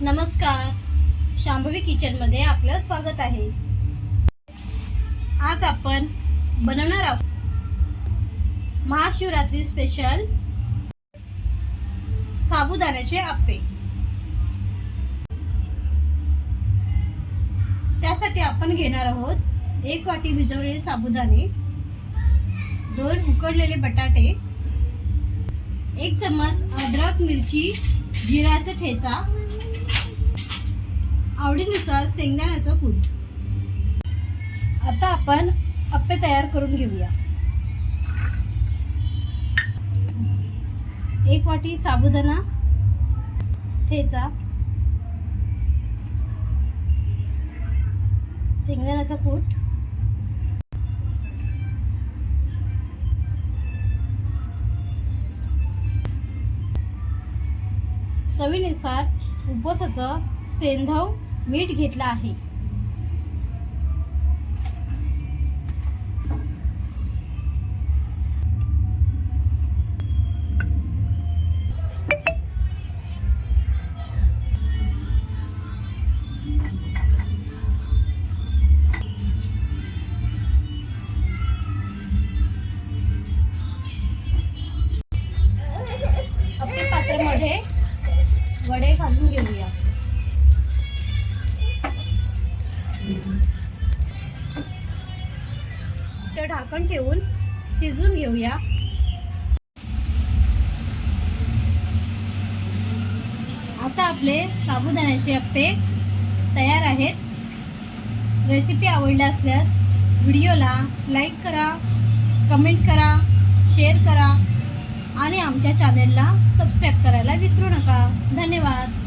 नमस्कार, शांभवी किचनमध्ये आपलं स्वागत आहे। आज आपण बनवणार आहोत महाशिवरात्री स्पेशल साबुदाण्याचे आप्पे। त्यासाठी आपण घेणार आहोत 1 वाटी भिजवलेले साबुदाणे, 2 उकडलेले बटाटे, 1 चम्मच अद्रक मिरची जिऱ्याचा ठेचा, आवडीनुसार शेंगदाण्याचं कूट। आता आपण आप्पे तयार करून घेऊया। 1 वाटी साबुदाणा ठेचा, शेंगदाण्याचा कूट, चवीनुसार उपवासाचं सेंधव मीठ घेतला आहे। आप्पे पात्रामध्ये वडे घालून घेऊया। ढाकण ठेवून शिजवून घेऊया। आता आपले साबुदाण्याचे आप्पे तयार आहेत। रेसिपी आवडली असल्यास व्हिडिओला लाईक करा, कमेंट करा, शेअर करा आणि आमच्या चॅनलला सबस्क्राईब करायला विसरू नका। धन्यवाद।